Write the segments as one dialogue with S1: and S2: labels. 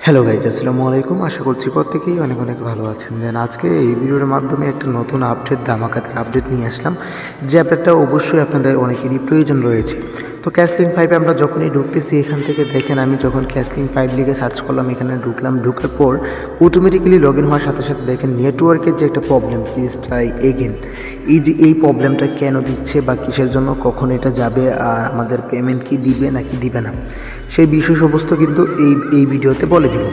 S1: Hello guys, আসসালামু আলাইকুম। আশা করছি প্রত্যেকেই অনেক অনেক ভালো আছেন। দেন আজকে এই ভিডিওর মাধ্যমে একটা নতুন আপডেট, ধামাকাদার আপডেট নিয়ে আসলাম। যে আপডেটটা অবশ্যই আপনাদের অনেকেরই প্রয়োজন রয়েছে। তো ক্যাশলিংক 5 আমরা যখনই ঢুকতেছি, এখান থেকে দেখেন আমি যখন ক্যাশলিংক 5 লিখে সার্চ করলাম, এখানে ঢুকলাম। ঢুকার পর অটোমেটিক্যালি লগ ইন হওয়ার সাথে সাথে দেখেন নেটওয়ার্কের যে একটা প্রবলেম, প্লিজ ট্রাই এগেন। এই প্রবলেমটা কেন দিচ্ছে বা কিসের জন্য, কখন এটা যাবে, আর আমাদের পেমেন্ট কি দিবে নাকি দিবে না, সেই বিষয় সমস্ত কিন্তু এই ভিডিওতে বলে দিব।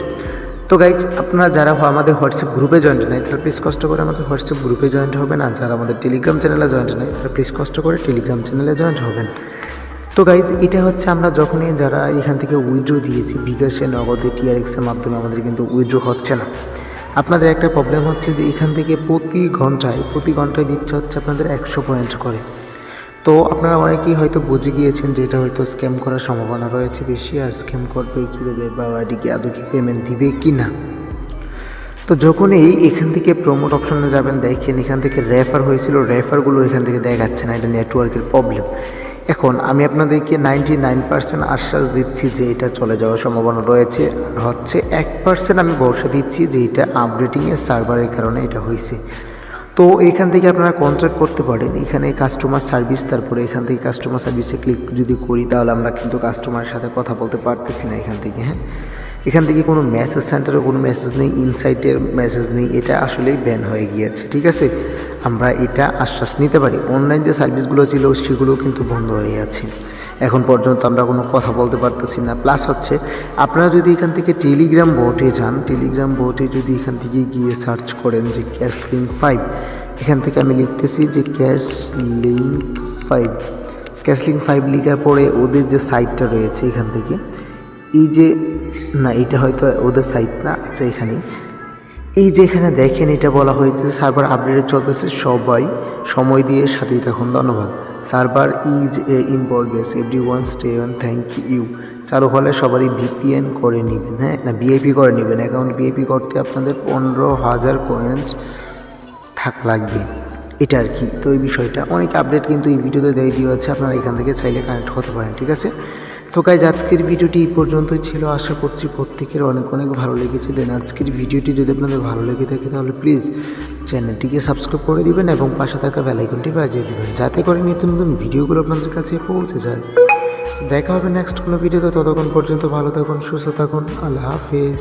S1: তো গাইজ, আপনারা যারা আমাদের হোয়াটসঅ্যাপ গ্রুপে জয়েন্ট নাই তারা প্লিজ কষ্ট করে আমাদের হোয়াটসঅ্যাপ গ্রুপে জয়েন্ট হবেন, আর যারা আমাদের টেলিগ্রাম চ্যানেলে জয়েন্ট নাই তারা প্লিজ কষ্ট করে টেলিগ্রাম চ্যানেলে জয়েন্ট হবেন। তো গাইজ, এটা হচ্ছে আমরা যখনই যারা এখান থেকে উইথড্র দিয়েছি বিকাশে, নগদে, টিআরএক্সের মাধ্যমে, আমাদের কিন্তু উইথড্র হচ্ছে না। আপনাদের একটা প্রবলেম হচ্ছে যে এখান থেকে প্রতি ঘন্টায় দিচ্ছে হচ্ছে আপনাদের 100 পয়েন্ট করে। তো আপনারা অনেকেই হয়তো বুঝে গিয়েছেন যে এটা হয়তো স্ক্যাম করার সম্ভাবনা রয়েছে বেশি, আর স্ক্যাম করবে কীভাবে বা এটিকে আদৌ কি পেমেন্ট দিবে কি না। তো যখনই এখান থেকে প্রমোট অপশনে যাবেন, দেখেন এখান থেকে রেফার হয়েছিল, রেফারগুলো এখান থেকে দেখাচ্ছে না। এটা নেটওয়ার্কের প্রবলেম। এখন আমি আপনাদেরকে 99% আশ্বাস দিচ্ছি যে এটা চলে যাওয়ার সম্ভাবনা রয়েছে, আর হচ্ছে 1% আমি ভরসা দিচ্ছি যে এটা আপডেটিংয়ের সার্ভারের কারণে এটা হয়েছে। তো এখান থেকে আপনারা কন্ট্যাক্ট করতে পারেন, এখানে কাস্টমার সার্ভিস, তারপরে এখান থেকে কাস্টমার সার্ভিসে ক্লিক যদি করি তাহলে আমরা কিন্তু কাস্টমারের সাথে কথা বলতে পারতেছি না এখান থেকে। হ্যাঁ, এখান থেকে কোনো মেসেজ সেন্টারে কোনো মেসেজ নেই, ইনসাইটের মেসেজ নেই, এটা আসলেই ব্যান হয়ে গিয়েছে। ঠিক আছে, আমরা এটা আশ্বাস নিতে পারি। অনলাইন যে সার্ভিসগুলো ছিল সেগুলো কিন্তু বন্ধ হয়ে আছে। এখন পর্যন্ত আমরা কোনো কথা বলতে পারতেছি না। প্লাস হচ্ছে আপনারা যদি এখান থেকে টেলিগ্রাম বোটে যান, টেলিগ্রাম বোটে যদি এখান থেকে গিয়ে সার্চ করেন যে ক্যাশলিংক 5, এখান থেকে আমি লিখতেছি যে ক্যাশলিংক 5 লেখার পরে ওদের যে সাইটটা রয়েছে এখান থেকে, এই যে না, এটা হয়তো ওদের সাইট না। আচ্ছা, এই যে এখানে দেখেন এটা বলা হয়েছে সার্ভার আপডেট চলতেছে, সবাই সময় দিয়ে সাথেই থাকুন, ধন্যবাদ। Server is in progress, everyone stay on, thank you. চালু হলে সবারই ভিপিএন করে নেবেন। হ্যাঁ, না, ভিআইপি করে নেবেন। অ্যাকাউন্ট ভিআইপি করতে আপনাদের 15,000 কয়েন্স থাকা লাগবে, এটা আর কি। তো এই বিষয়টা অনেক আপডেট কিন্তু এই ভিডিওতে দেওয়া আছে, আপনারা এখান থেকে চাইলে কানেক্ট হতে পারেন। ঠিক আছে, তো গাইজ, আজকের ভিডিওটি এই পর্যন্তই ছিল। আশা করছি প্রত্যেকের অনেক অনেক ভালো লেগেছে। দেন আজকের ভিডিওটি যদি আপনাদের ভালো লেগে থাকে তাহলে প্লিজ চ্যানেলটিকে সাবস্ক্রাইব করে দিবেন এবং পাশে থাকা বেল আইকনটি বাজিয়ে দিবেন, যাতে করে নতুন নতুন ভিডিওগুলো আপনাদের কাছে পৌঁছে যায়। দেখা হবে নেক্সট কোনো ভিডিওতে। ততক্ষণ পর্যন্ত ভালো থাকুন, সুস্থ থাকুন। আল্লাহ হাফেজ।